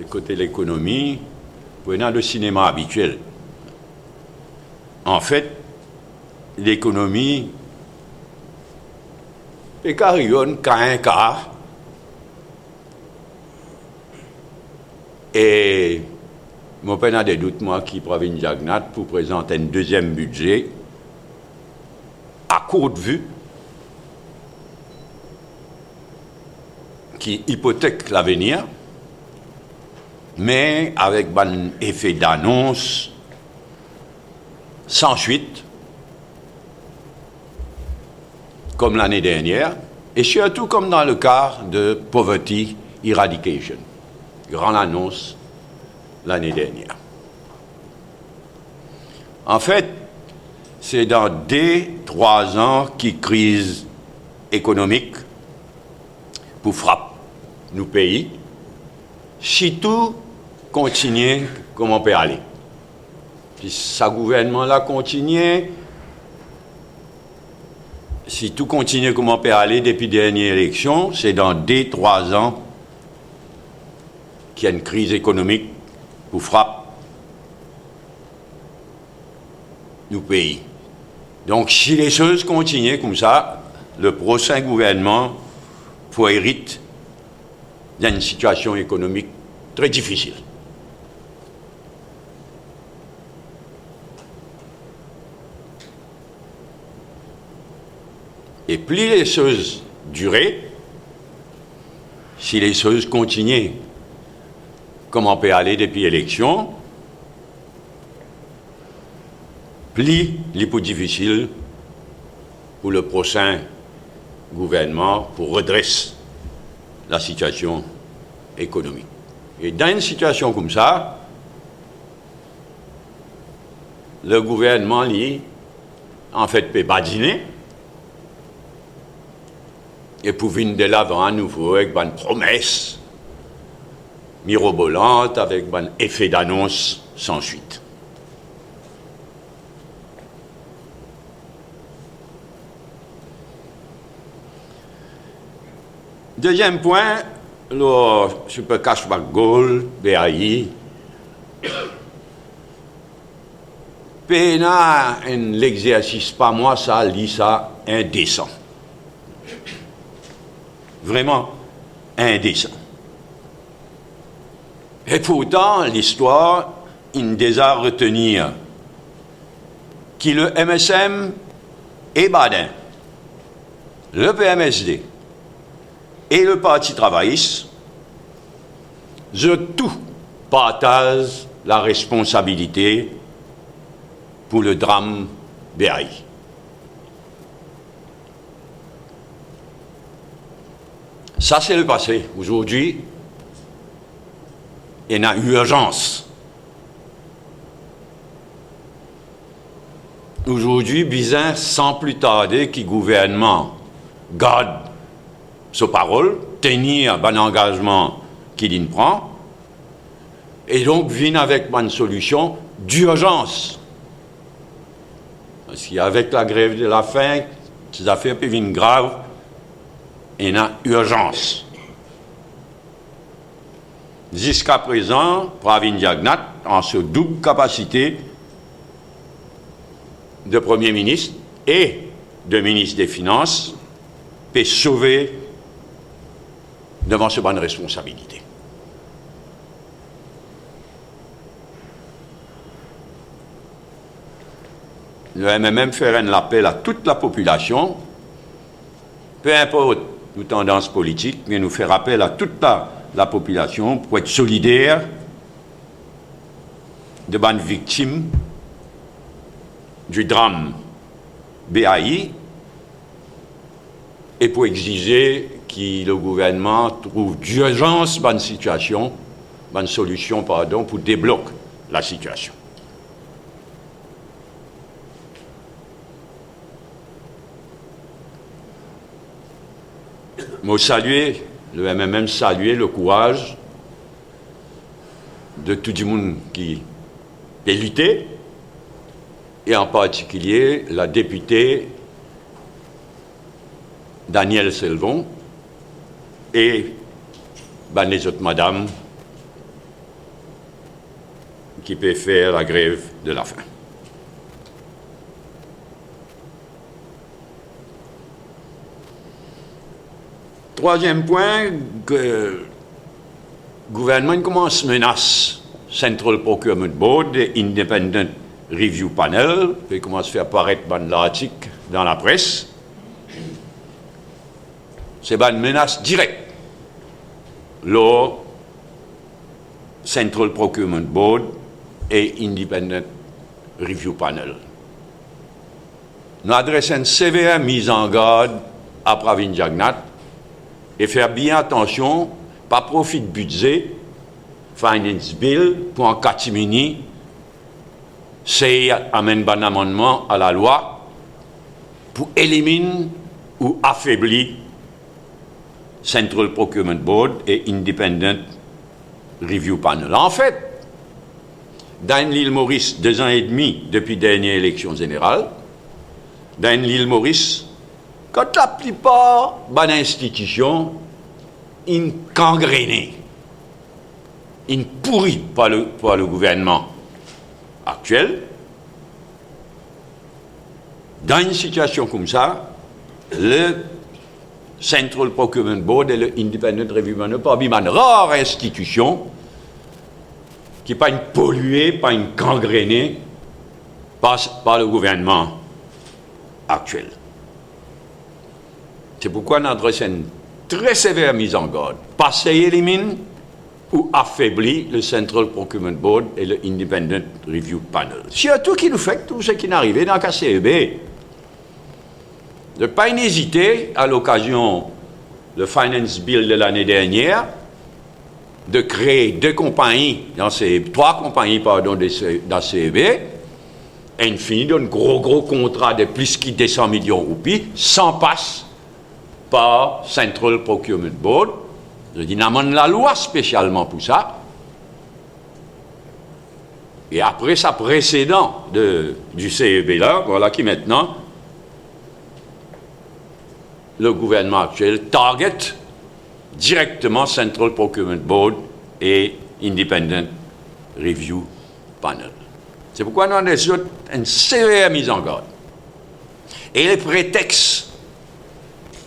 côté l'économie, prenant le cinéma habituel. En fait, l'économie est carillonne qu'à un quart. Et mon père a des doutes, moi, qui Pravin Jagnat, pour présenter un deuxième budget à courte vue qui hypothèque l'avenir, mais avec un effet d'annonce sans suite, comme l'année dernière, et surtout comme dans le cas de Poverty Eradication, grande annonce l'année dernière. En fait, c'est dans 2-3 ans qui crise économique pour frapper nos pays, si tout continue comme on peut aller. Si ce gouvernement-là continue, si tout continue comme on peut aller depuis la dernière élection, c'est dans 2-3 ans qu'il y a une crise économique pour frapper nos pays. Donc, si les choses continuent comme ça, le prochain gouvernement faut hériter d'une situation économique très difficile. Et plus les choses durent, si les choses continuent comme on peut aller depuis l'élection, plus il est difficile pour le prochain gouvernement pour redresser la situation économique. Et dans une situation comme ça, le gouvernement, lui, en fait, peut badiner et pour venir de l'avant à nouveau avec une promesse mirobolante, avec un effet d'annonce sans suite. Deuxième point, le super cashback goal, BAI. PNA, l'exercice, pas moi, ça, lit ça, indécent. Vraiment indécent. Et pourtant, l'histoire, il désire retenir que le MSM et Badin, le PMSD et le Parti travailliste, je tout partage la responsabilité pour le drame BAI. Ça, c'est le passé. Aujourd'hui, il y a urgence. Aujourd'hui, bizarre, sans plus tarder, que le gouvernement garde sa parole, tenir un engagement qu'il prend, et donc vient avec une solution d'urgence. Parce qu'avec la grève de la faim, ces affaires peuvent venir graves, il y a urgence. Jusqu'à présent, Pravin Jagnat, en sa double capacité de Premier ministre et de ministre des Finances, peut sauver devant ce bonne responsabilité. Le MMM fait un appel à toute la population, peu importe nos tendances politiques, mais nous faire appel à toute la population pour être solidaire de bonnes victimes du drame BAI et pour exiger que le gouvernement trouve d'urgence bonne situation, bonne solution, pardon, pour débloquer la situation. Moi, saluer, le MMM saluer le courage de tout le monde qui a lutté, et en particulier la députée Danielle Selvon et les autres madames qui peut faire la grève de la faim. Troisième point, que le gouvernement commence à menacer Central Procurement Board et Independent Review Panel, qui commence à faire apparaître l'article dans la presse. C'est une menace directe. Le Central Procurement Board et Independent Review Panel. Nous adressons une sévère mise en garde à Pravin Jagnnath et faire bien attention, pas profit de budget, finance bill, pour en catimini, c'est amène un amendement à la loi pour éliminer ou affaiblir Central Procurement Board et Independent Review Panel. En fait, dans l'île Maurice, 2 ans et demi depuis la dernière élection générale, dans l'île Maurice, quand la plupart des institutions sont gangrénées, sont pourries par le gouvernement actuel, dans une situation comme ça, le Central Procurement Board et le Independent Review Panel, parmi une rare institution qui n'est pas une polluée, pas une gangrénée par le gouvernement actuel. C'est pourquoi nous adressons une très sévère mise en garde. Passer élimine ou affaiblir le Central Procurement Board et le Independent Review Panel. Surtout qui nous fait tout ce qui est arrivé dans le KCEB. De ne pas hésiter, à l'occasion du Finance Bill de l'année dernière, de créer 3 compagnies dans CEB, et une fin d'un gros contrat de plus de 200 millions de roupies, sans passe par Central Procurement Board. Je dis, n'amène la loi spécialement pour ça. Et après ça précédent du CEB là, voilà qui maintenant, le gouvernement actuel target directement Central Procurement Board et Independent Review Panel. C'est pourquoi nous avons une sévère mise en garde. Et les prétextes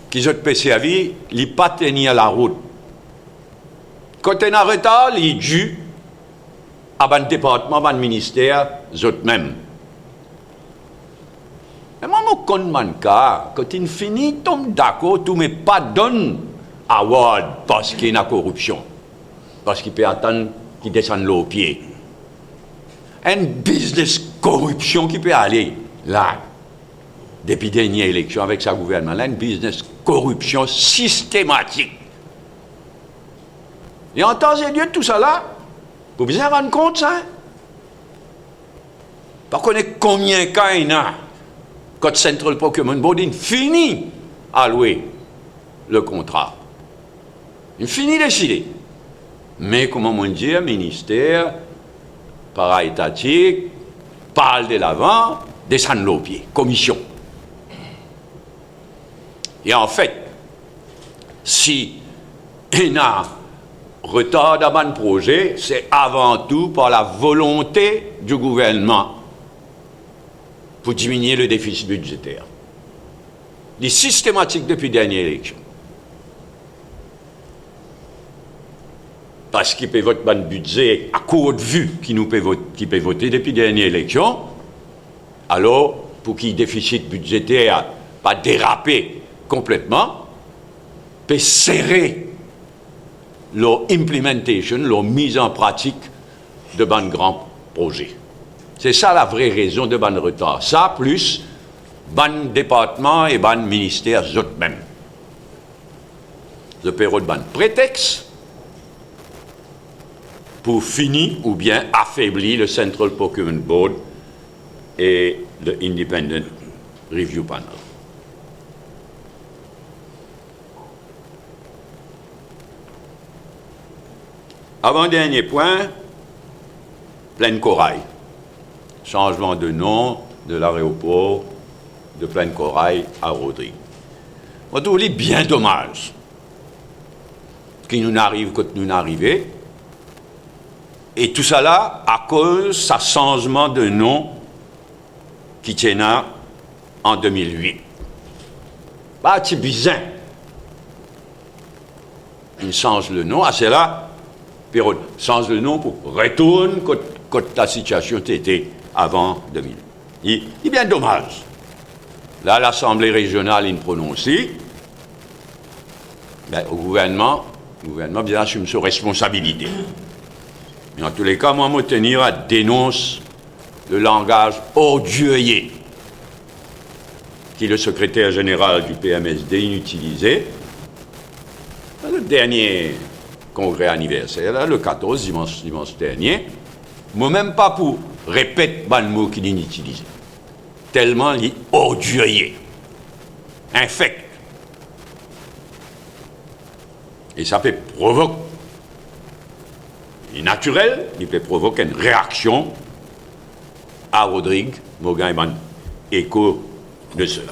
qu'ils ont passé à vie, ils n'ont pas tenu la route. Quand on est en retard, ils sont dus à un département, à un ministère, eux-mêmes. Mais moi, je connais quand il finit, tombe d'accord, tout mais pas donne award parce qu'il y a une corruption. Parce qu'il peut attendre qu'il descende l'eau au pied. Un business corruption qui peut aller là, depuis la dernière élection avec sa gouvernement, là, un business corruption systématique. Et en temps et lieu de tout ça là, vous vous rendez compte ça? Par contre, combien de cas il y a quand Central Procurement Board finit à louer le contrat. Il finit de décider. Mais comment on dit, le ministère, para-étatique, parle de l'avant, descend l'au pied, commission. Et en fait, si il y a retard dans un projet, c'est avant tout par la volonté du gouvernement pour diminuer le déficit budgétaire. Il est systématique depuis la dernière élection. Parce qu'il peut voter un budget à court de vue qui peut voter depuis la dernière élection, alors pour qu'il y ait déficit budgétaire pas déraper complètement, peut serrer leur implementation, leur mise en pratique de ban grands projets. C'est ça la vraie raison de ban retard. Ça, plus ban département et ban ministère eux-mêmes. Le période ban prétexte pour finir ou bien affaiblir le Central Procurement Board et le Independent Review Panel. Avant-dernier point, Plaine Corail. Changement de nom de l'aéroport de Plaine Corail à Rodrigue. On trouve bien dommage qu'il nous arrive quand nous arrivons Et tout ça là, à cause sa changement de nom qui tient en 2008. Bah, c'est bizarre. Il change le nom, à cela, puis change le nom pour retourner quand la situation était avant 2000. Il est bien dommage. Là, l'Assemblée régionale, il prononce. Ben, le gouvernement bien assume ses responsabilités. Mais en tous les cas, moi, me tenir à dénoncer le langage odieux qui le secrétaire général du PMSD utilisait dans le dernier congrès anniversaire, là, le 14 dimanche dernier. Moi-même pas pour répéter le mot qu'il utilisait. Tellement il est odieux, infect. Et ça peut provoquer, il est naturel, il peut provoquer une réaction à Rodrigue, Mogan et écho de cela.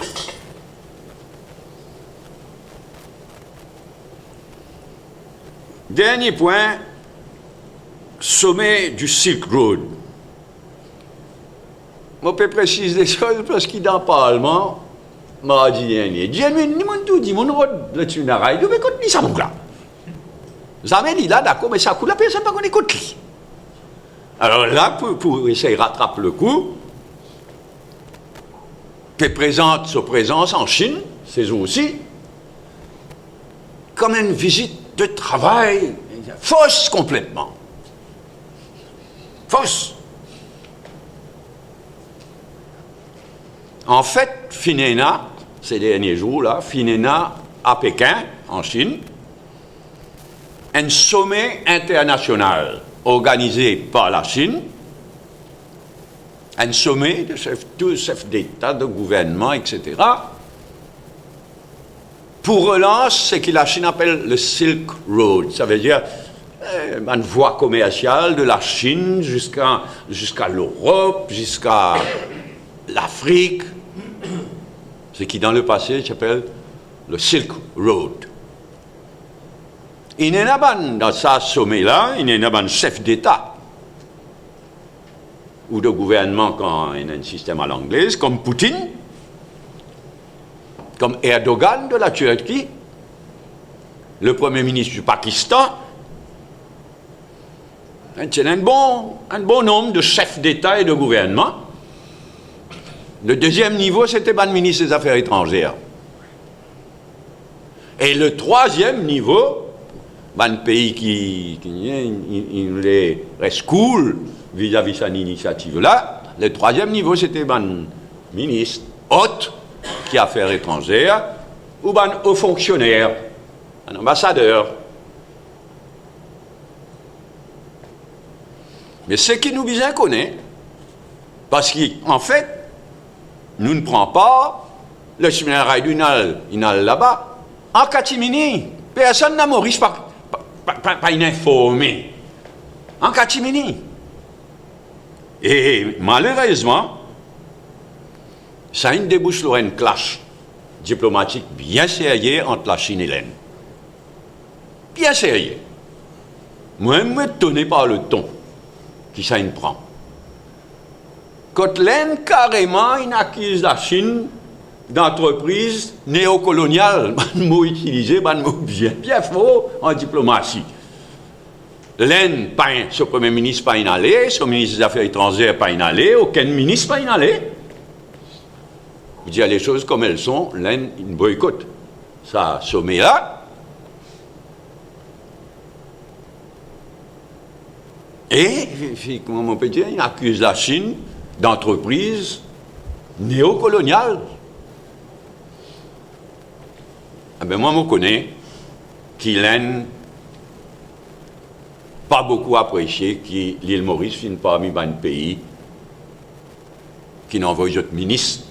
Dernier point, sommet du Silk Road. Je peux préciser des choses parce qu'il est dans le Parlement, mardi dernier. Dieu m'a dit, mon road, le tunnel, je vais continuer ça, mon gars. Ça m'a dit là, d'accord, mais ça coule, la personne ne va pas écouter. Alors là, pour essayer de rattraper le coup, qui présente sa présence en Chine, c'est aussi, comme une visite de travail, fausse complètement. Fausse. En fait, FINENA, ces derniers jours-là, FINENA à Pékin, en Chine, un sommet international organisé par la Chine, un sommet de chefs d'État, de gouvernement, etc., pour relancer ce que la Chine appelle le Silk Road. Ça veut dire une voie commerciale de la Chine jusqu'à l'Europe, jusqu'à l'Afrique, ce qui dans le passé s'appelle le Silk Road. Il y a dans ce sommet-là, il y a un chef d'État ou de gouvernement quand il y a un système à l'anglaise, comme Poutine, comme Erdogan de la Turquie, le Premier ministre du Pakistan. C'est un bon nombre de chefs d'État et de gouvernement. Le deuxième niveau, c'était le ministre des Affaires étrangères. Et le troisième niveau, un pays qui reste cool vis-à-vis de cette initiative-là, le troisième niveau, c'était un ministre hôte qui affaires étrangères ou un haut fonctionnaire, un ambassadeur. Mais ce qui nous bien connaît, parce qu'en fait, nous ne prenons pas le chemin rail du Nal, là-bas, en catimini. Personne n'a Maurice pas informé. En catimini. Et malheureusement, ça a une débouche sur un clash diplomatique bien sérieux entre la Chine et l'Inde. Bien sérieux. Moi, je suis étonné par le ton qui ça prend. Quand l'Inde, carrément, il accuse la Chine d'entreprise néocoloniale, un mot utilisé, un mot bien faux en diplomatie. L'Inde, ce Premier ministre, pas inhalé, son ministre des Affaires étrangères, pas inhalé, aucun ministre, pas inhalé. Vous dire les choses comme elles sont, l'Inde, il boycotte ça sommet-là. Et, comment on peut dire, il accuse la Chine d'entreprise néocoloniale. Ah ben moi, je connais qu'il l'Inde pas beaucoup apprécié que l'île Maurice finit parmi les pays qui n'envoient d'autres ministres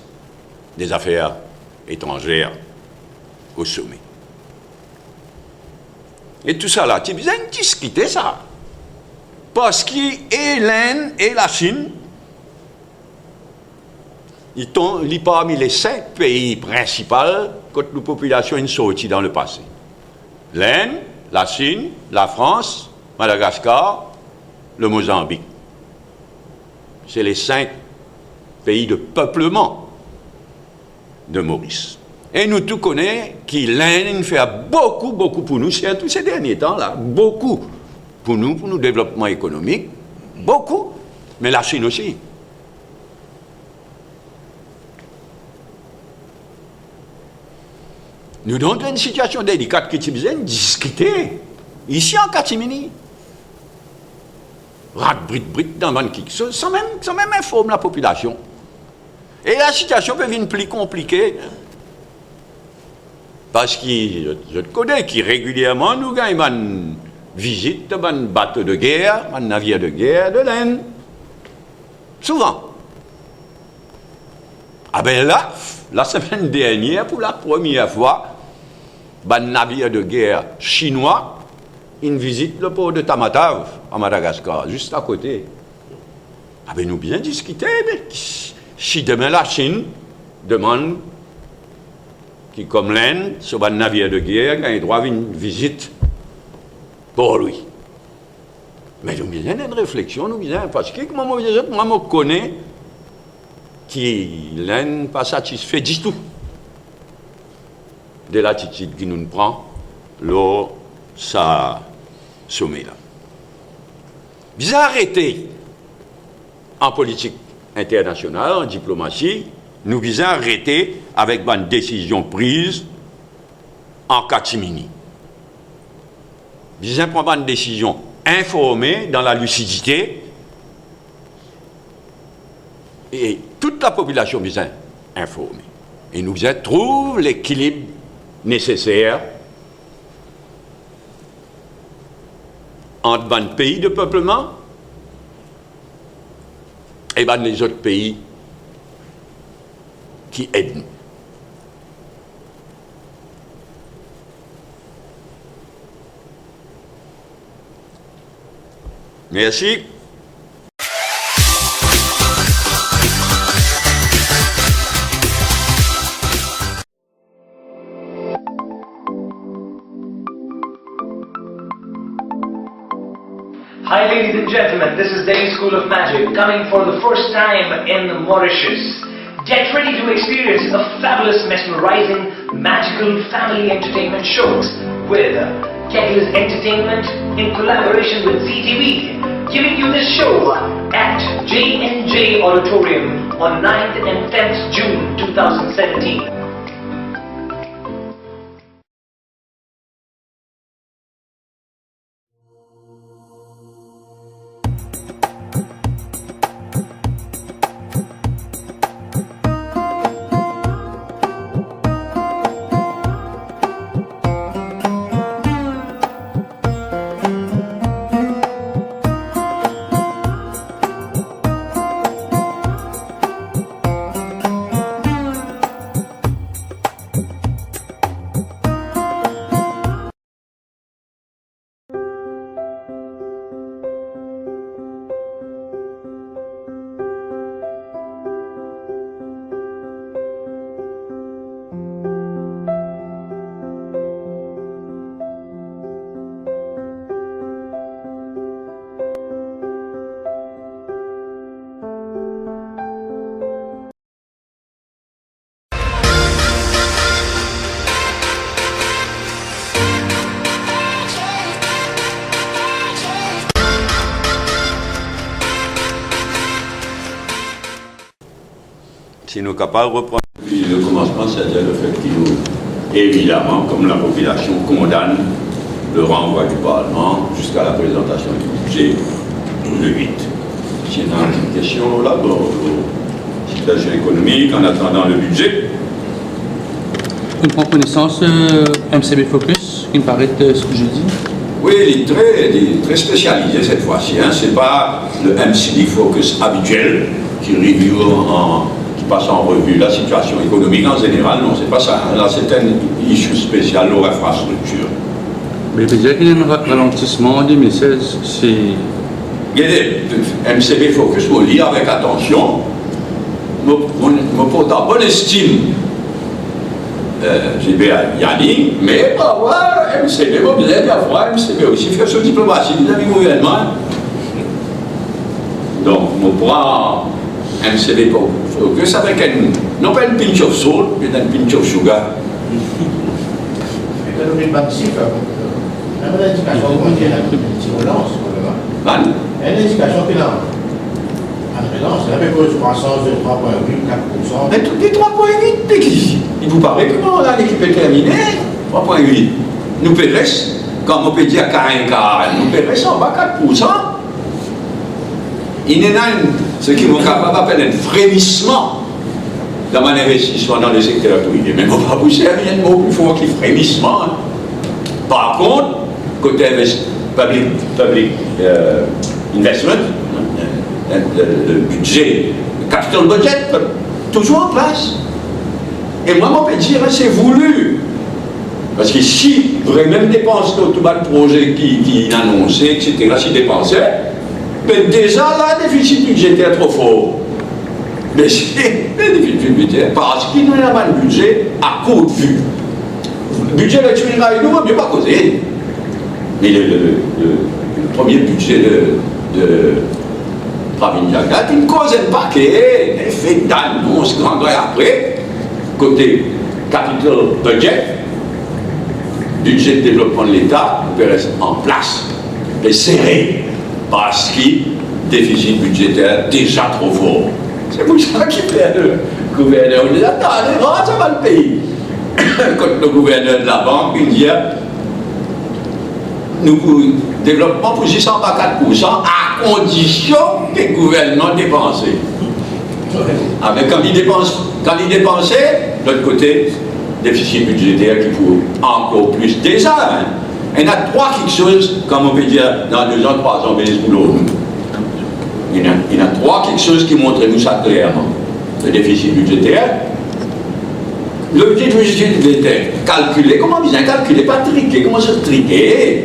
des Affaires étrangères au sommet. Et tout ça là, tu as besoin de discuter ça. Parce que l'Inde et la Chine, ils sont parmi les 5 pays principaux que la population est sortie dans le passé. L'Inde, la Chine, la France, Madagascar le Mozambique. C'est les 5 pays de peuplement de Maurice. Et nous tous connaissons que l'Inde fait beaucoup pour nous, surtout ces derniers temps-là, beaucoup pour nous développement économique, beaucoup, mais la Chine aussi. Nous sommes dans une situation délicate qui est discutée ici en Catimini. Rat brit dans le kick, sans même informer la population. Et la situation peut devenir plus compliquée. Parce que je connais qui régulièrement nous gagnons une visite d'un bateau de guerre, un navire de guerre de l'Inde. Souvent. Ah ben là, la semaine dernière, pour la première fois, un navire de guerre chinois, une visite le port de Tamatave, à Madagascar, juste à côté. Ah ben nous bien discuter, mais si demain la Chine demande qui, comme l'Inde, sur un navire de guerre, a droit à une visite pour lui. Mais nous avons une réflexion, nous avons, parce que moi, je connais que l'Inde n'est pas satisfait du tout de l'attitude qui nous prend lors de sa sommet-là. Vous arrêtez en politique internationale, en diplomatie, nous visons à arrêter avec une décision prise en catimini. Nous visons à prendre une décision informée dans la lucidité et toute la population vient informée. Et nous visons à trouver l'équilibre nécessaire entre un pays de peuplement et les autres pays qui aident nous. Merci. Hi ladies and gentlemen, this is Delhi School of Magic coming for the first time in Mauritius. Get ready to experience a fabulous, mesmerizing, magical family entertainment shows with Kettle's Entertainment in collaboration with ZTV, giving you this show at J&J Auditorium on 9th and 10th June 2017. Si nous sommes capables de reprendre. Puis le commencement, c'est-à-dire le fait qu'il nous, évidemment, comme la population condamne le renvoi du Parlement jusqu'à la présentation du budget le 8. Si on a une question là, pour la situation économique, en attendant le budget. On prend connaissance MCB Focus, qui me paraît ce que je dis. Oui, il est très spécialisé cette fois-ci. Hein. Ce n'est pas le MCB Focus habituel qui review qui passe en revue la situation économique en général. Non, c'est pas ça. Là, c'est un issue spécial aux infrastructures. Mais il peut dire qu'il y a un ralentissement en 2016. C'est... Il y a des MCB Focus, vous lire avec attention. Je porte en bonne estime JB Yannick, mais pour avoir MCB, vous avez avoir MCB aussi faire son diplomatie vis-à-vis du gouvernement. on prend MCB Focus avec non pas une pinch of salt, mais une pinch of sugar. Mais quand on est participé, la bonne indication, comment dire, la relance, probablement. Il y a une indication qui est là. En relance, il y avait une croissance de 3,8, 4%. Mais tout les 3,8, il vous paraît comment là l'équipe est terminée? 3,8. Nous payons, comme on peut dire 40, nous payons en bas 4%. Il y a ce qui vont capable d'appeler un frémissement dans mon investissement dans le secteur privé. Mais on va pousser à un mot plus fort que frémissement. Hein. Par contre, côté public investment, le budget, le capital budget, toujours en place. Et moi, on peut dire, c'est voulu. Parce que si vraiment dépense tout le projet qui est annoncé, etc., si dépensait, mais déjà là, le déficit budgétaire trop fort. Mais c'est le déficit budgétaire parce qu'il n'y a pas de budget à court de vue. Le budget de Tuileries, nous, on ne peut pas causer. Mais le premier budget de Pravin Jagat, il cause un paquet, il fait d'annonces grandes après, côté capital budget, budget de développement de l'État, on peut rester en place, mais serré, parce que le déficit budgétaire est déjà trop fort. C'est pour ça qu'il fait le gouverneur. On dit, attendez, ça va le payer. Quand le gouverneur de la banque, il dit, nous développement pour 624% à condition que le gouvernement dépense. Ah, mais quand il dépensait, de l'autre côté, déficit budgétaire qui faut encore plus. Déjà, hein, il y en a trois quelque chose, comme on peut dire, dans 2 ans, 3 ans, mais pour l'autre. Il y en a trois quelque chose qui montrent nous ça clairement. Le déficit budgétaire, le budget budgétaire, calculé, comment bien calculé, pas triqué, comment se triquer?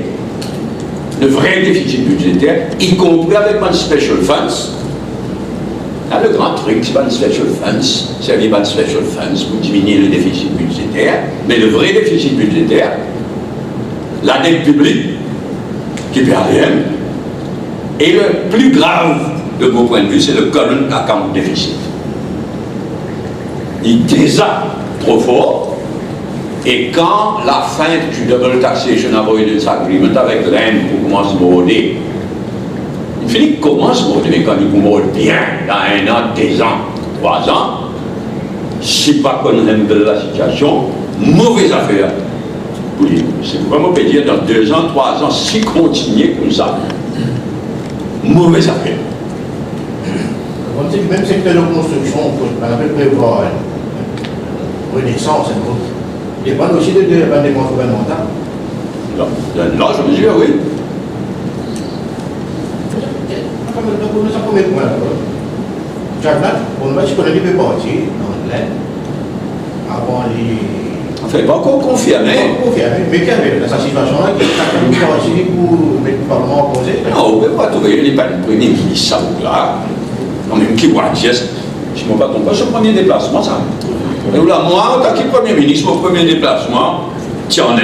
Le vrai déficit budgétaire, y compris avec mon special funds. Là, le grand truc, c'est pas le special funds, c'est pas le special funds pour diminuer le déficit budgétaire, mais le vrai déficit budgétaire, la dette publique, qui perd rien, et le plus grave de mon point de vue, c'est le current account deficit. Il est déjà trop fort, et quand la fin du Double Taxation Avoidance Agreement avec l'Inde commence à morder, il finit commence à morder, mais quand il mord bien, dans 1 an, 2 ans, 3 ans, si pas qu'on aime la situation, mauvaise affaire. C'est vraiment on peut dire dans 2 ans, 3 ans, si continuer comme ça, mauvaise affaire. Même secteur de construction, on peut prévoir une renaissance, il dépend aussi de la dépense gouvernementale. Là, je mesure, oui. Nous avons combien de points là-bas? Jagat, on va se connaître les parties dans l'aide avant les. Enfin, pas encore confirmé. Pas confirmé, mais qu'il y avait dans cette situation-là, qui est partie pour mettre le Parlement en conseil. Non, on ne peut pas trouver, il n'est pas le premier ministre, ça ou là. Quand même, qui voit dire, je ne me pas compris, c'est le premier déplacement, ça. Et là, moi, en tant que premier ministre, mon premier déplacement, tiens,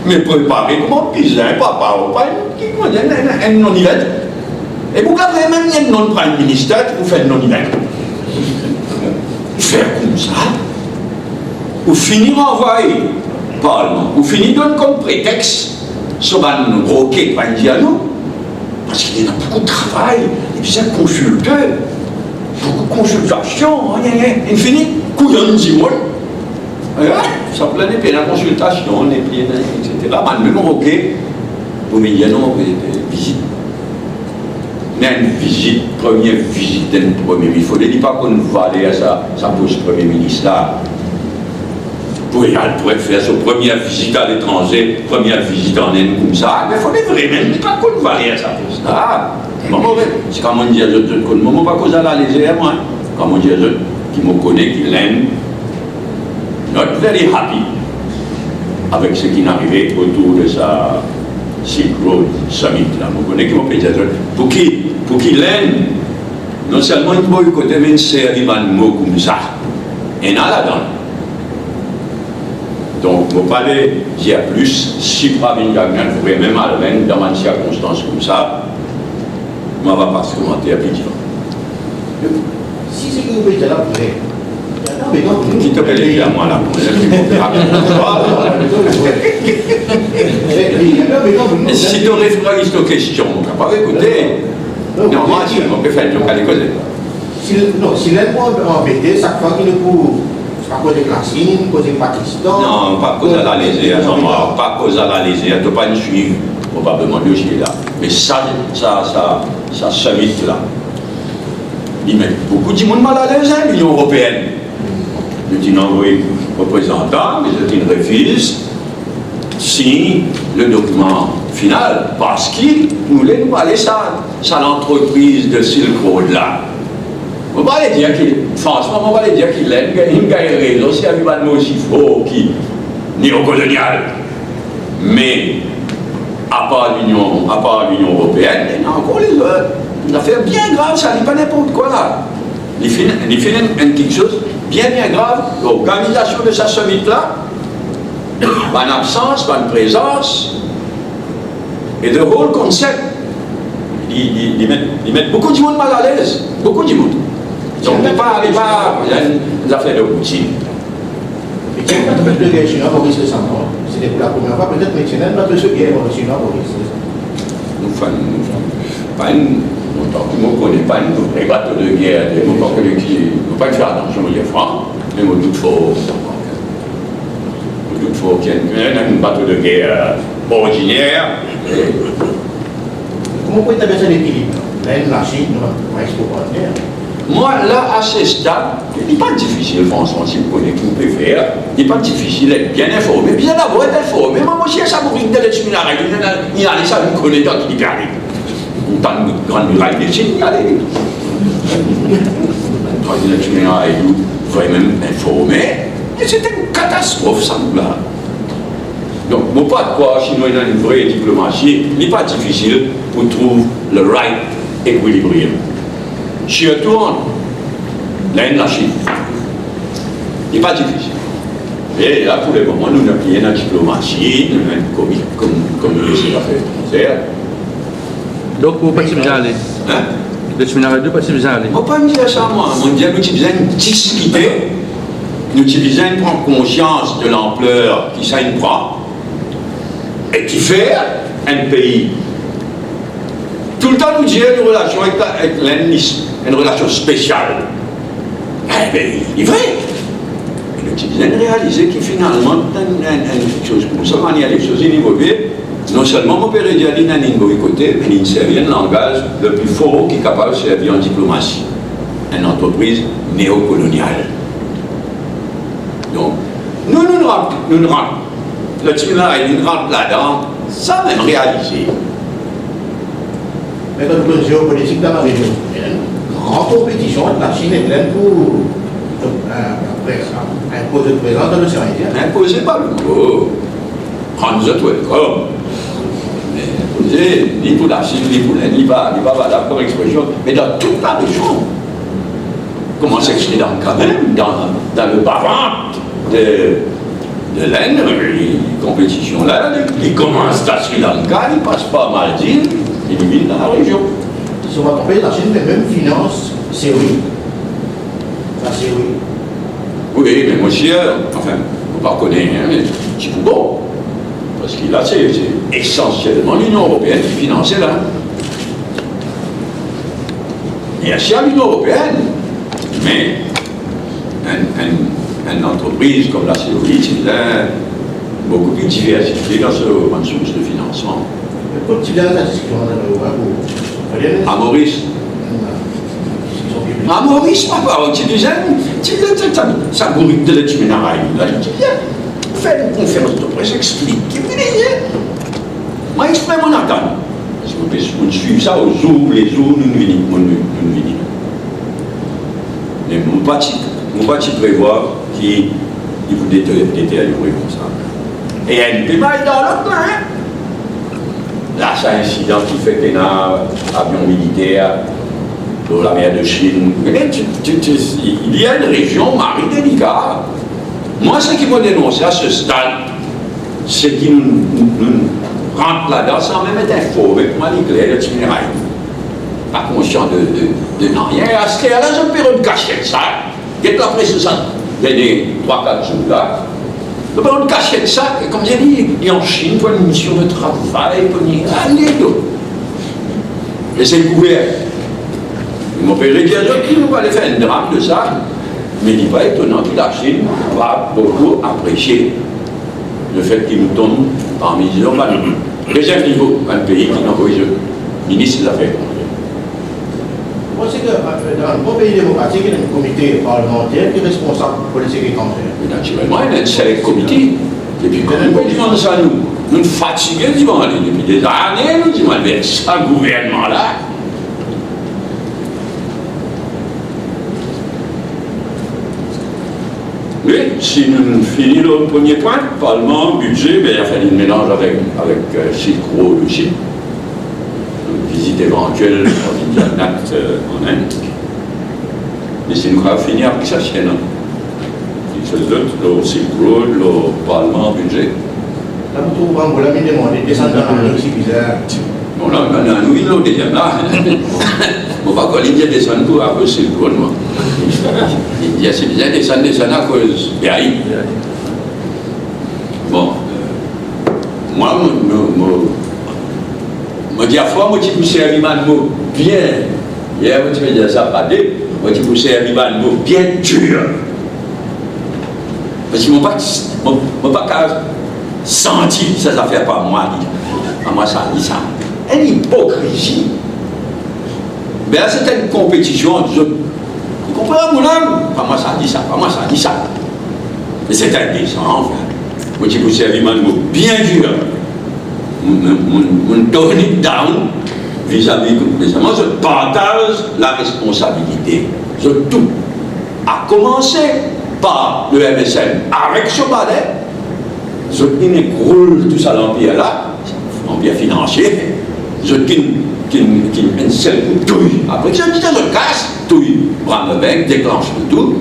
mais préparé comment piser un papa ou pas, un non-hiver. Et vous avez même un non-prime ministère qui vous fait un non-hiver. Faire comme ça, vous finissez envoyer Parlement, vous finissez donner comme prétexte sur un roquet, pas à nous, parce qu'il y a beaucoup de travail, et puis c'est consulteur, beaucoup de consultations, il finit, couillon de Zimol. Ça plaît, et puis la consultation, et puis, etc. Même roquet, vous me dites non, visite. Mais une visite, première visite d'un premier ministre, il ne faut dire pas qu'on va aller à sa poste premier ministre là. Elle pourrait faire sa première visite à l'étranger, première visite en Inde comme ça, mais il faut dire vraiment pas qu'on va aller à sa poste là. C'est comme on dit à d'autres, qu'on ne va pas causer à la légère, moi. Comme on dit à d'autres, qui me connaissent, qui l'aiment, not very happy avec ce qui est arrivé autour de sa Silk Road Summit. Là. Je connais qui m'ont dit à d'autres, pour qu'il l'aime, non seulement il faut boycotter, mais il sert de mots comme ça. Et là, là-dedans. Donc, il ne faut pas aller dire plus, si Pravin Jagat pourrait même aller dans une circonstance comme ça, on va pas se commenter à petit. Si c'est une petite là, Qui te plaît à moi là? Si tu réfléchis à cette question, on ne va pas écouter. Non, moi, on peut faire un cas d'école. Si l'un peut embêter, chaque fois qu'il ne peut pas cause de Classine, cause de Pakistan. Non, pas cause à la lésère, pas cause à la lésère, tu ne pas nous suivre, probablement de chez là. Mais ça vite là. Il met beaucoup de monde mal à l'aise, hein, l'Union européenne. Il envoie représentant, mais il refuse signe le document final parce qu'il voulait nous parler ça l'entreprise de Silk Road là. On va aller dire qu'il, franchement, on va aller dire qu'il a une raison, c'est un mot aussi faux qui néocolonial. Mais à part l'Union européenne, il y a encore les autres. Une affaire bien grave, ça n'est pas n'importe quoi là. Il fait quelque chose bien grave. L'organisation de sa summit là, en absence, en présence, et le whole concept, ils mettent beaucoup de monde mal à l'aise. Beaucoup de monde. Donc, il y a une affaire de routine. Mais il y a pas de guerre chinoise pour risque de sang. C'était pour la première fois, peut-être, mais il y a pas de guerre chinoise pour risque de sang. Nous pas une. On ne connaît pas les bateaux de guerre, on ne peut pas faire attention aux francs, mais on doute fort. On doute fort qu'il y ait un bateau de guerre ordinaire. Comment peut établir cet équilibre? La Chine, on va exporter. Moi, là, à ce stade, il n'est pas difficile, franchement, si vous connaissez tout peut faire. Il n'est pas difficile d'être bien informé, bien d'abord être informé. Moi aussi, ça m'a dit de l'exploration, il a laissé ça, vous connaissez tant qu'il y a une grande muraille des Chines, allez. Quand il a tué un aïdou, il faut même informer. Et c'était une catastrophe, ça nous là. Donc, mon pas de quoi, sinon il a une vraie diplomatie, il n'est pas difficile pour trouver le right équilibrium. Surtout en l'Inde, la Chine. Il n'est pas difficile. Et là, pour le moment, nous avons payé notre diplomatie, nous avons comme ministre des Affaires étrangères. Donc, vous ne pouvez pas aller. Hein? Le séminaire 2, pas si vous allez. On ne peut pas me dire ça, moi. On dit que nous utilisons une discuter, nous utilisons prendre conscience de l'ampleur qui ça nous prend, et qui fait un pays. Tout le temps, nous disons une relation avec l'Inde, une relation spéciale. Eh bien, il est vrai. Nous utilisons réaliser que finalement, une chose comme ça, il y a des choses innovables. Non seulement mon père dit à l'île côté, mais il servit un langage le plus fort qui est capable de servir en diplomatie. Une entreprise néocoloniale. Donc, nous rentrons. Le séminaire, il rentre là-dedans, sans même réaliser. Mais dans le géopolitique dans la région, en compétition, la Chine est pleine pour imposer le présent dans l'océan Indien. Imposer pas le mot. Hands up welcome. Ni pour la Chine, ni pour l'Inde, ni pas valable comme expression, mais dans toute la région. Comment s'exprimer quand même dans le bas de l'Inde, les compétitions là, ils commencent à Sri Lanka, ils passent pas à Maldives, ils éliminent dans la région. Si on va comparer, la Chine fait même finance COI. La COI. Oui, mais monsieur, enfin, on ne pas connaître, hein, mais c'est tout bon. Parce que là, c'est essentiellement l'Union européenne qui finançait là. Et à l'Union européenne, mais une entreprise comme la COI, c'est beaucoup plus diversifiée dans son source de financement. Quand tu viens à la discussion, à Maurice. À Maurice, papa, tu disais, ça bourrique de l'Etchmenaraï. Tu viens faire une conférence de presse, explique. Moi, explique mon attente. S'il vous plaît, vous suivez ça aux jours, les jours, nous venons. Mais mon parti prévoit qu'il vous détériorer comme ça. Et elle ne peut pas être dans l'autre main. Là, c'est un incident qui fait qu'il y a un avion militaire dans la mer de Chine. Il y a une région marine délicate. Moi, ce qui m'a dénoncé à ce stade, c'est qu'il nous rentre là-dedans sans même être informé. Comment il est le Timirai. pas conscient de rien. À ce là je me perds une cachette, ça. Dès que après ça, il y a des 3-4 jours là. Je me perds une cachette, ça. Et comme j'ai dit, il est en Chine pour une mission de travail, pour une année d'eau. Et c'est couvert. Mon père dit, on va aller faire un drame de ça. Mais il n'est pas étonnant que la Chine va beaucoup apprécier le fait qu'il nous tombe parmi les hommes. Deuxième niveau, un pays qui n'envoie le ministre des Affaires étrangères. Moi, c'est que dans le bon pays démocratique, il y a un comité parlementaire qui est responsable pour les sécurités étrangères. Naturellement, il y a un select comité. Et puis, quand on demande ça, nous fatigués, depuis des années, nous disons, avec ce gouvernement-là. Oui, si nous finissons le premier point, Parlement, budget, il a fallu un mélange avec Silk Road aussi. Visite éventuelle en Indianac en Inde. Mais si nous avons fini avec ça, c'est non. Il se doute, le Silk Road, le Parlement, budget. Là, vous trouvez, vous l'avez demandé, descendre dans la aussi bizarre. Bon, là, nous, il est déjà là. On va coller, il y a des sons pour avoir Silk Road, moi. Il y a c'est bien descendre à cause de Haïti. Bon, moi, je dis à fois, moi, je poussé un mot bien. Hier, je me disais ça, pas de. Moi, je poussé un mot bien dur. Parce que je n'ai pas senti ça, ça fait pas moi. À moi, ça dit ça. Une hypocrisie. Mais là, c'était une compétition. Vous comprenez, mon âme? Pas moi, ça dit ça, pas moi, ça dit ça. Mais c'est indécent, enfin. Moi, je poussé un mot bien dur. Mon tone it down vis-à-vis de moi, je partage la responsabilité. Je tout. À commencer par le MSN avec ce balai, je roule tout ça l'empire là, l'empire financier, je un seul coup de touille. Après que je dis je casse, touille, Bramebec, déclenche le tout.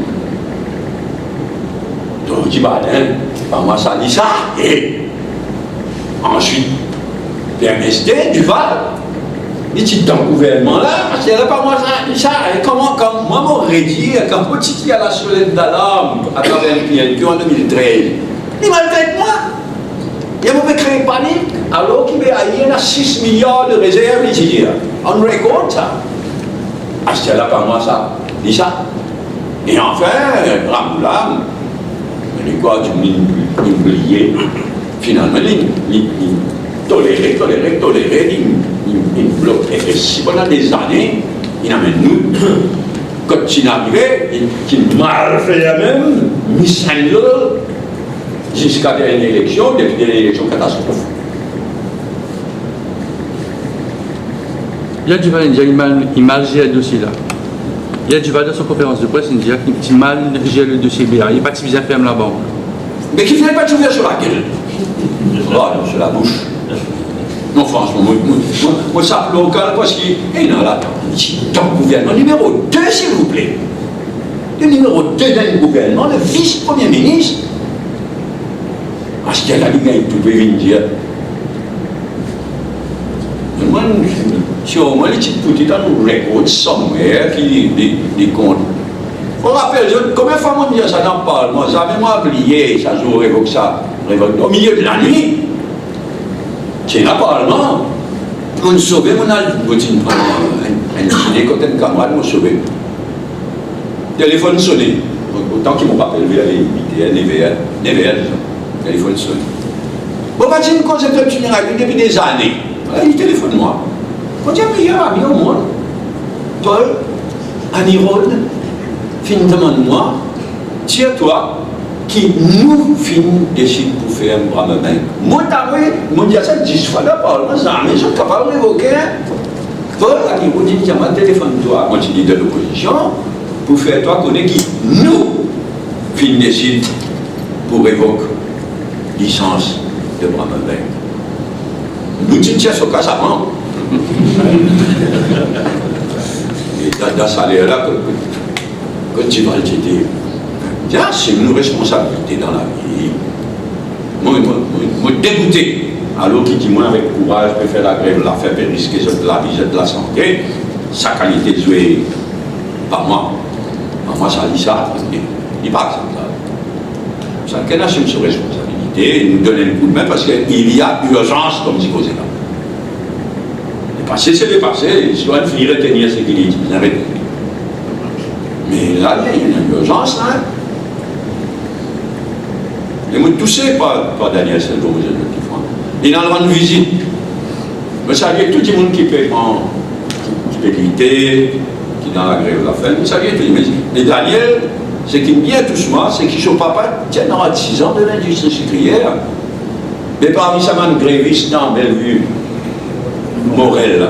Donc je dis balai, par moi ça dit ça, et ensuite, PMSD, Duval, il dit dans le gouvernement là, parce qu'il n'y a pas moi ça, et comment, quand moi m'aurais dit, quand petit à la sonnette d'alarme à travers le PNQ en 2013, il m'a fait moi. Il m'a créé panique, alors qu'il y a 6 milliards de réserves, il dit, on record ça. Parce qu'il n'y a pas moi ça, dit ça. Et enfin, Ramoulam, il est quoi, tu m'oublies, finalement, il toléré, il bloque. Et si pendant des années, il amène nous, quand il arrivait, il mal fait la même, mishandle, jusqu'à une élection, depuis une élection catastrophe. Il y a du mal, il mal gère le dossier là. Il y a du mal dans son conférence de presse, il dit qu'il mal gère le dossier BA. Il n'est pas si bien ferme la banque. Mais qu'il ne fallait pas tout faire sur la gueule. Oh, sur la bouche. Non, franchement, moi, ça local parce qu'il est dans le gouvernement numéro 2, s'il vous plaît. Le numéro 2 d'un gouvernement, le vice-premier ministre. Parce qu'il y a la ligne, il pouvait venir dire. Moi, si au moins les petites petites dans nos records somewhere qui des comptes. On rappelle, combien de fois on dit ça dans le Parlement, ça avait moi oublié, ça joue révoque ça, révoque au milieu de la nuit. C'est le Parlement. On sauve, on a un dîner quand un camarade m'a sauvé. Téléphone sonné. Autant qu'ils ne m'ont pas prélevé à l'IVL, téléphone sonné. Bon, bah, c'est une concept de finir avec lui depuis des années. Il téléphone moi. Quand il y a un meilleur ami au monde, Paul, Anirod, fin demande-moi, tire-toi, qui nous finit décide pour faire un bras main. Moi, moi, dis ça 10 fois là, Parlement, ça, mais je suis capable de l'évoquer. Paul, Anirod dit, tiens, téléphone-toi, quand tu dis de l'opposition, pour faire toi connaître qui nous finit décide pour évoquer licence de bras main. Nous disons ce cas avant. Et dans ce salaire-là, quand tu vas le dire, tiens, c'est une responsabilité dans la vie. Moi, dégoûté. Alors, qui dit, moi, avec courage, je peux faire la grève, la faire risquer de la vie, de la santé. sa qualité de jouer, pas moi. Pas moi, ça dit ça. Il parle comme ça. Chacun assume ses responsabilités, il nous donne un coup de main parce qu'il y a urgence, comme dit Cosé là. Le passé, c'est le passé. Si on finirait de tenir ce qu'il dit, vous arrêtez. Mais là, il y a une urgence, là. Et moi, tout ça, pas Daniel Selvo, vous êtes le petit frère. Il a le droit de visite. Mais ça vient tout le monde qui peut en spécialité, qui est dans la grève de la faim, ça vient tout le monde. Mais Daniel, ce qui me vient tout doucement, c'est qu'il son papa tient dans 6 ans de l'industrie sucrière. Mais parmi ça, man gréviste dans Bellevue, Morel, là.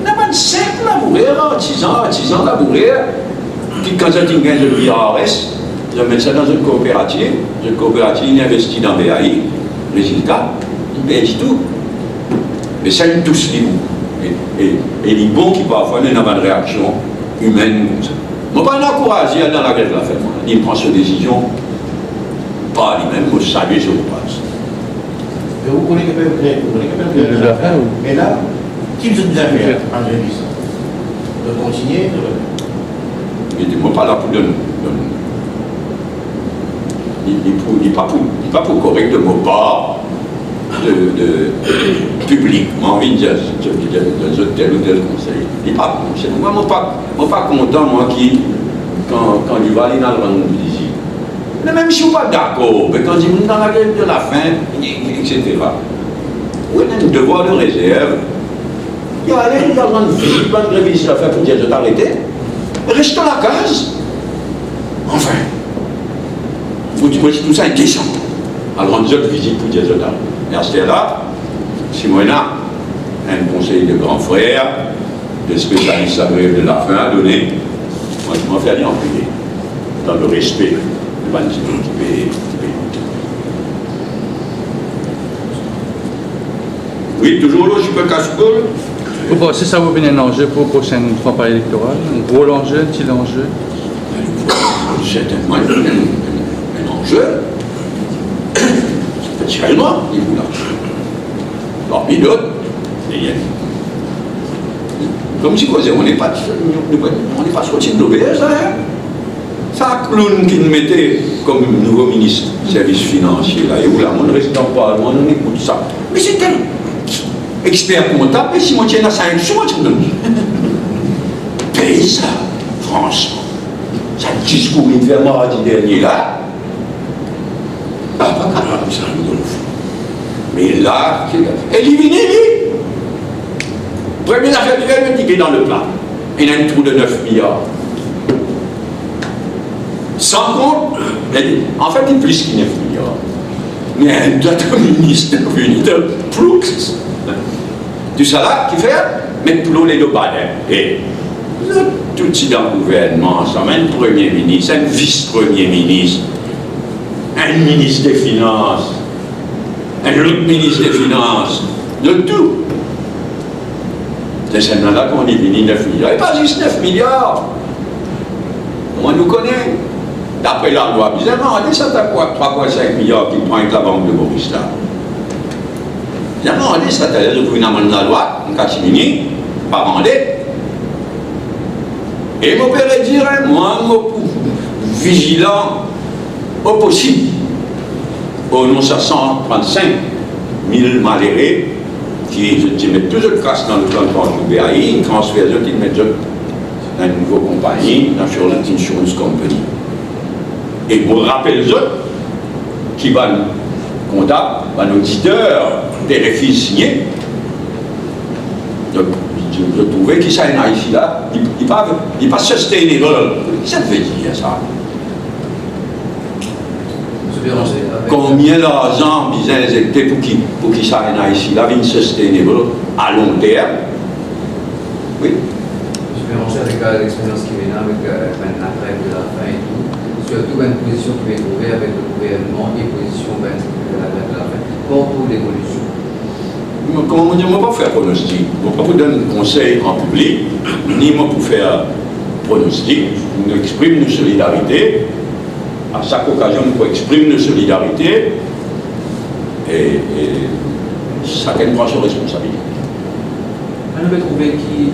Il y a un simple labourer, 6 ans labourer. Quand ça t'y gagne le IRS, je mets ça dans une coopérative, il investit dans BAI, résultat, il paye tout. Mais ça, ils tous les bons. Et les bons qui parfois n'ont pas de réaction humaine comme ça. Je ne vais pas l'encourager dans la grève de la fête. Il prend ses décisions, pas lui-même, moi je salue sur le passe. Et vous connaissez quand même des affaires. Mais là, qui vous êtes des affaires en révision de continuer Il ne dit pas là pour donner. Il n'est pas pour correct de mots pas. De publiquement envie de dire dans tel ou tel conseil. Il n'est pas bon. Moi, je ne suis pas content, moi, quand il va aller dans le rang de visite. Mais même si je ne suis pas d'accord, quand il est dans la grève de la faim, etc., où il a un devoir de réserve, il va aller dans le rang de visite, dans la grève de la faim pour dire de t'arrêter, reste à la case. Enfin, vous dites tout ça indécent. Alors, on dit visite pour dire de t'arrêter. Et à ce là, Simona, un conseil de grand frère, de spécialiste à grève de la faim à donner, moi je m'en fais aller en privé, dans le respect de l'entité qui paye. Oui, toujours là, je peux casse-coule. Vous pensez que ça va venir un enjeu pour la prochaine campagne électorale? Un gros enjeu, un petit enjeu? Certainement, un enjeu. Naturellement, il vous l'a. Parmi d'autres, comme si on n'est pas sorti de l'OBS, hein? Ça, clown qui nous mettait comme nouveau ministre du service financier, là, et où là, on ne reste pas, on écoute ça. Mais c'est un expert comptable, et si on tient à 5 sous, on donne. Paye ça, franchement. Ça discours qu'il fait mardi dernier, là. Ah, pas capable, ça, mais là, éliminer lui. Première affaire du gars, il est dans le plat. Il a un trou de 9 milliards. Sans compte, en fait, il est plus qu'il 9 milliards. Mais un data ministre venu de Proux. Du salaire qui fait, mettre tout les deux balais. Et tout ça dans le gouvernement, ça met un premier ministre, un vice-premier ministre, un ministre des Finances, un autre ministre des Finances, de tout. C'est celle-là qu'on est venu 9 milliards. Et pas juste 9 milliards. On nous connaît. D'après la loi, bizarrement, on dit ça à quoi 3,5 milliards qui prend avec la banque de Maurice là. Bizarrement, on dit ça à le gouvernement de la loi, en catimini, pas mandé. Et mon père dirait, moi, vigilant au possible. Au nom de 135 000 malheureux qui mettent toujours de casse dans le plan de pension BAI, ils transfèrent, ils mettent dans une nouvelle compagnie, National Insurance Company. Et pour rappeler les autres, qui va nous comptable, un auditeur des refus signés, je trouvais qu'il s'est ici là, il n'est pas sustainable. Qu'est-ce que ça veut dire ça? Combien d'argent ils ont injecté pour qu'ils s'arrêtent ici, la vie sustainable à long terme? Oui. Je vais manger avec l'expérience qui vient avec la grève de la faim et tout. Surtout une position qui est trouvée avec le gouvernement et position de la grève de la faim pour l'évolution. Comment dire, moi, je ne vais pas faire pronostic. Je ne vais pas vous donner un conseil en public, ni moi pour faire pronostic. Nous exprimons nos solidarités. À chaque occasion, nous exprimons nos solidarités. Et chacun prend ses responsabilités. On avait trouvé qui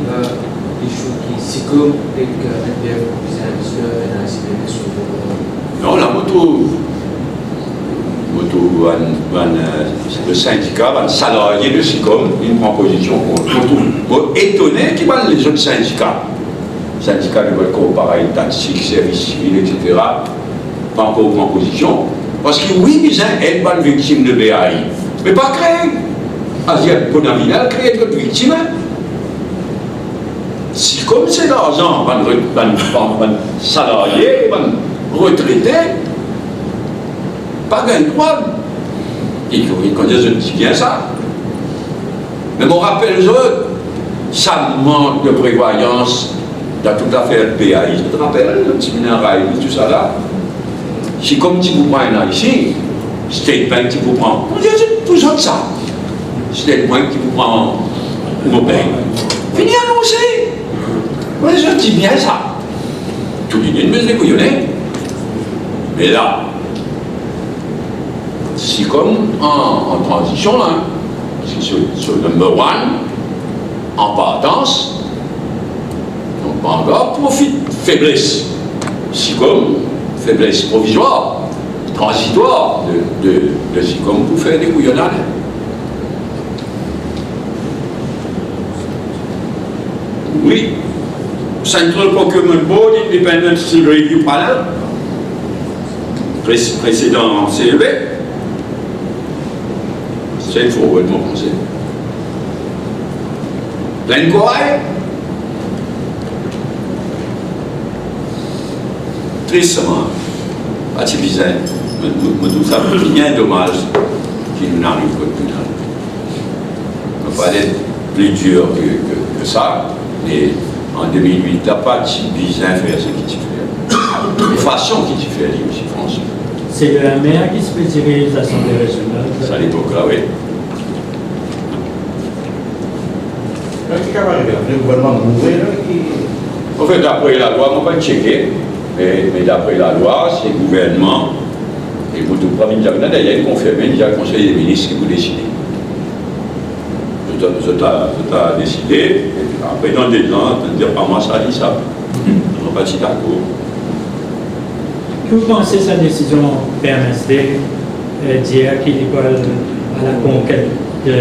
choses qui c'est comme avec NPF plus investisseurs et d'incider sur non, la moto, le syndicat, le salarié de SICOM, il prend position contre tout. Étonné qu'il va les autres syndicats, syndicats de votre corps pareil, taxi, service civil, etc., pas encore prend position, parce que oui, ils aident pas une victime de BAI, mais pas créer. Asia Bonavinal crée d'autres victimes. SICOM, c'est l'argent, salarié, retraité, pas gain de droit. Ils connaissent bien ça. Mais on rappelle les autres, ça manque de prévoyance dans toute l'affaire de PAI. Je te rappelle, le petit minéral, tout ça là. Si comme tu vous prends ici, State Bank qui vous prend, on dit tout ça. State Bank qui vous prend vos banques. Fini annoncé. Oui, je dis bien ça. Tout l'idée de me découillonner. Mais là, c'est comme en transition, là, c'est sur le number one, en partance, donc Vanguard profite faiblesse. C'est comme faiblesse provisoire, transitoire de SICOM pour faire des couillonnades. Oui, Central Procurement Board, Independent Steel Review Panel, précédent CEB, c'est forward mon conseil. Plein corail, tristement, pas si bizarre, mais tout ça, bien dommage qu'il nous arrive comme ça. Il ne faut pas être plus dur que ça, mais en 2008, tu n'as pas si bizarre faire ce qui tu fais. De façon qui tu fais, aussi, François. C'est le maire qui se fait tirer les assemblées régionales. Ça à l'époque-là, oui. Qu'est-ce qui va arriver? Le gouvernement mourir qui. En fait, d'après la loi, on va checker, mais d'après la loi, c'est le gouvernement, et vous tout premier diagnostic, d'ailleurs, confirmé, il y a le conseil des ministres qui vous décidez. Vous avez décidé, et après, dans des gens, vous dire, pas moi, ça dit ça. On va pas être d'accord. Que vous pensez de sa décision PMSD d'hier qu'il est à la conquête de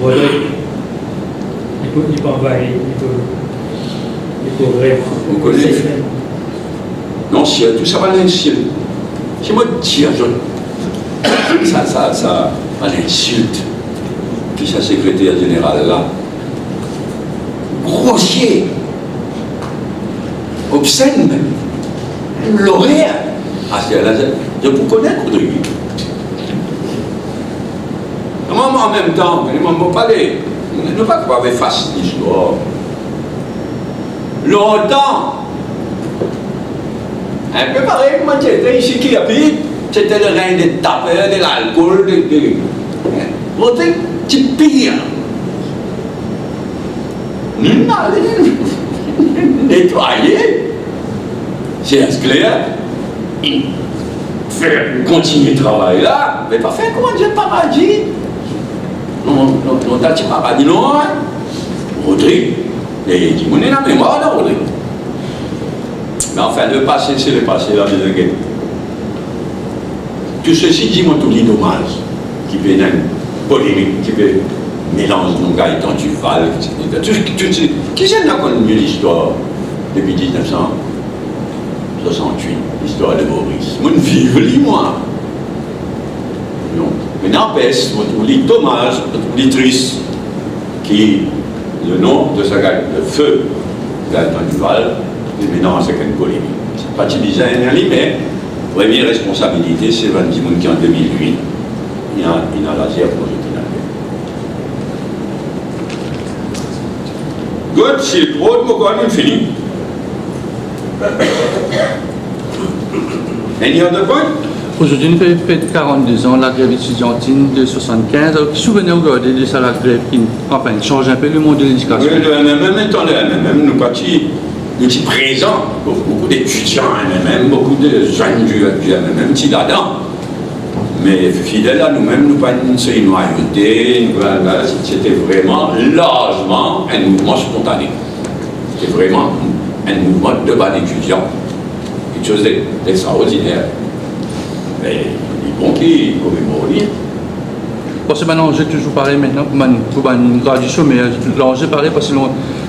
Rodolphe? Il peut envahir, il peut rêver. Vous connaissez? Non, si tout ça va l'insulte. Si moi je tire, ça l'insulte. Puis sa secrétaire générale là, grossier, obscène même, lauréat. Ah, c'est là, je vous connais, Rodrigue. En même temps, il ne m'a parlé. Ne pas croire face l'histoire. Longtemps, un peu pareil, comment c'était ici qui habite, c'était le règne des tapeurs, de l'alcool, votre petit pire. Nous allons nettoyer. C'est clair. Faire continuer le travail là, mais pas faire comment dire paradis. Non, t'as dit paradis, non, Rodrigue. Et dis, on est la mémoire là, Rodrigue. Mais enfin, le passé, c'est le passé, là, mais again. Tout ceci dit, moi, tout dit dommage, qui fait une polémique, qui fait mélange de Gaëtan Duval, etc. Qui c'est là qu'on a mieux l'histoire depuis 1968, l'histoire de Maurice. Mon vive, moi. Non. Mais n'empêche, on lit dommage, on lit triste, qui, le nom de sa gagne, le feu Gaëtan Duval, est mélange avec une polémique. C'est pas si bizarre, mais la première responsabilité, c'est Vandy Moun qui en 2008, il a laser pour jeter la paix. Good, c'est le road, mon gars, il finit. Any other point? Aujourd'hui, nous fait 42 ans la grève étudiantine de 75. Alors, souvenez aujourd'hui de ça, la grève qui enfin, change un peu le monde de l'éducation. Oui, le MMM étant le MMM, nous partis présents, beaucoup d'étudiants MMM, beaucoup de jeunes du MMM, qui là-dedans. Mais fidèle à nous-mêmes, nous pas une noyauté, c'était vraiment largement un mouvement spontané. C'était vraiment un mouvement de bas d'étudiants, quelque chose d'extraordinaire. Mais les bons qui commémorent. Parce que maintenant, j'ai toujours parlé maintenant pour une graduation, mais l'enjeu pareil parce que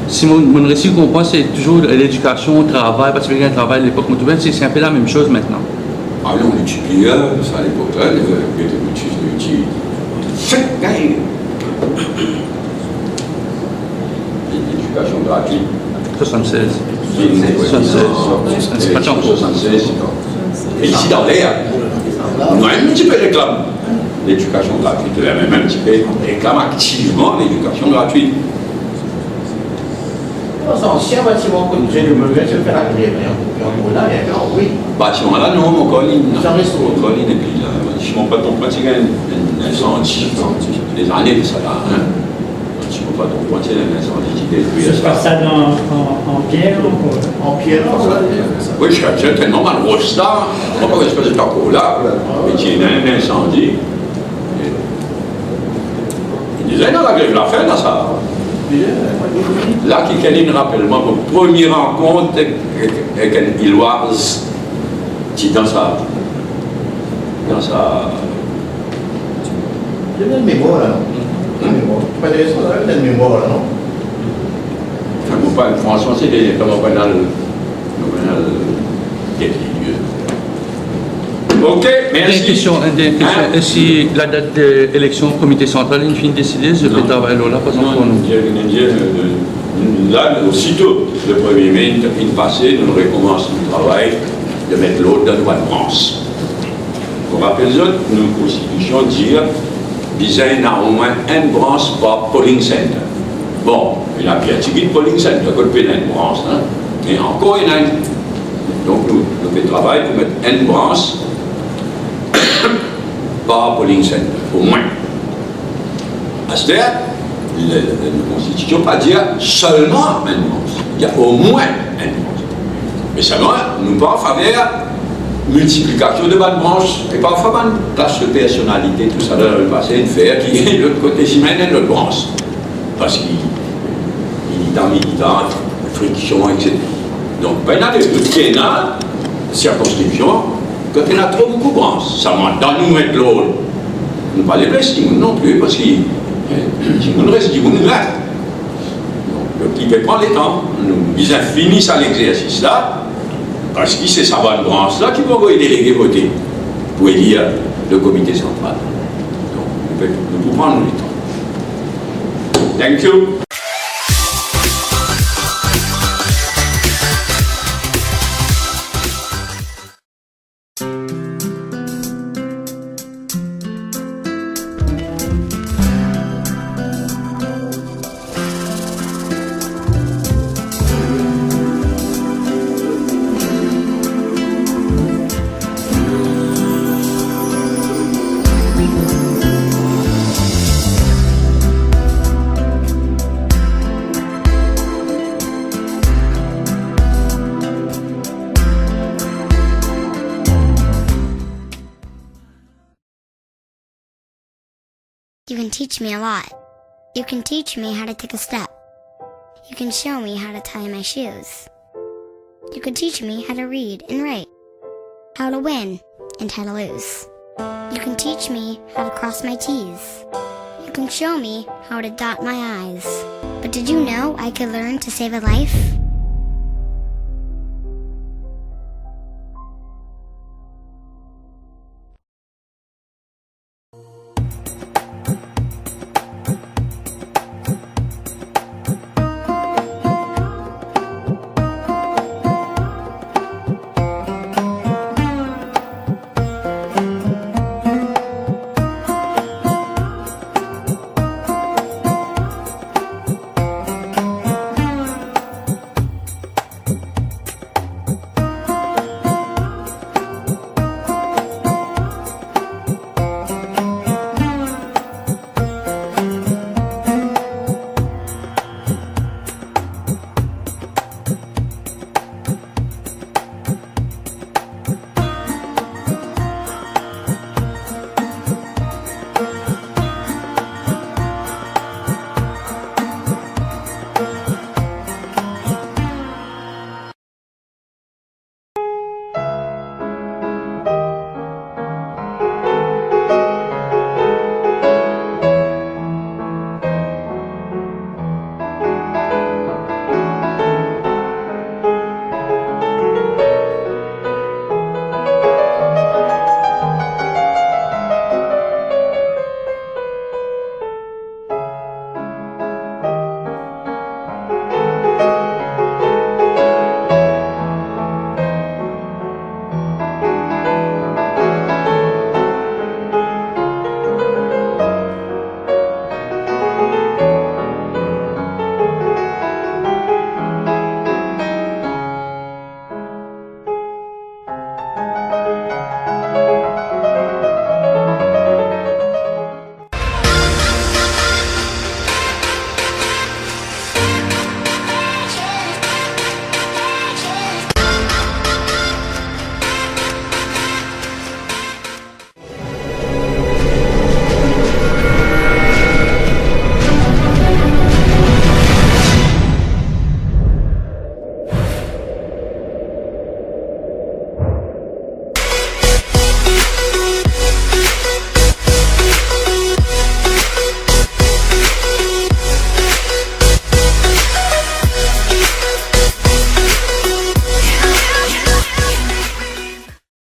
si mon récit comprend, c'est toujours l'éducation, le travail, parce qu'il y a un travail à l'époque, c'est un peu la même chose maintenant. Ah non, on étudie, ça à l'époque là, l'éducation gratuite. 76. 76. C'est pas tant. 76. Et ici dans l'air, on a un petit peu réclame l'éducation gratuite, même un petit peu réclame activement l'éducation gratuite. C'est un ancien bâtiment que j'ai de Meuvin, je fais la grève, là, il y a oui. Bâtiment là, non, mon colline. Ça reste au colline, et puis là, je ne pas ton point, c'est un incendie. Des années de ça là. Je ne pas ton point, c'est un incendie qui détruit. C'est pas ça en pierre ou en pierre, oui, j'ai tellement mal roche là, on ne peut pas être encore là, mais il y a un incendie. Il disait, non, la grève l'a fait, là, ça. Là, quelqu'un rappelle moi mon premier rencontre avec une Illoise qui dans sa. Il y a une mémoire là, non? Une mémoire. Tu peux dire ça, il y a une mémoire là, non? Franchement, c'est des. Comment on appelle ok, merci. Une question. Si la date de l'élection au comité central est fin décidée, je peux travailler là, par exemple, pour nous. Là, aussitôt, le 1er mai, il passé, nous recommençons le travail de mettre l'autre dans notre branche. Pour rappeler les autres, nos constitutions disent qu'il y a au moins une branche par polling center. Bon, il y a bien un polling center, il y a une branche, hein, mais encore il y en a une. Donc, nous faisons le travail pour mettre une branche par polling center, au moins. À ce stade, la Constitution ne pas dire seulement une branche, il y a au moins une branche. Mais seulement, nous pas en faveur de multiplication de bonnes branches, et parfois une tâche de personnalité, tout ça dans le passé, de faire qui est de l'autre côté, si même l'autre branche. Parce qu'il est militant, friction, etc. Donc, il y a des circonscriptions, quand il y a trop beaucoup de branches, ça m'a dans nous mettre l'autre. Nous ne pas les blesser non plus, parce que si nous restons, nous là. Donc, il peut prendre les temps. Nous finissons à l'exercice là, parce que c'est sa bonne branche là qui va envoyer déléguer voter pour élire le comité central. Donc, nous pouvons prendre le temps. Thank you. You can teach me a lot. You can teach me how to take a step. You can show me how to tie my shoes. You can teach me how to read and write, how to win and how to lose. You can teach me how to cross my T's. You can show me how to dot my I's. But did you know I could learn to save a life?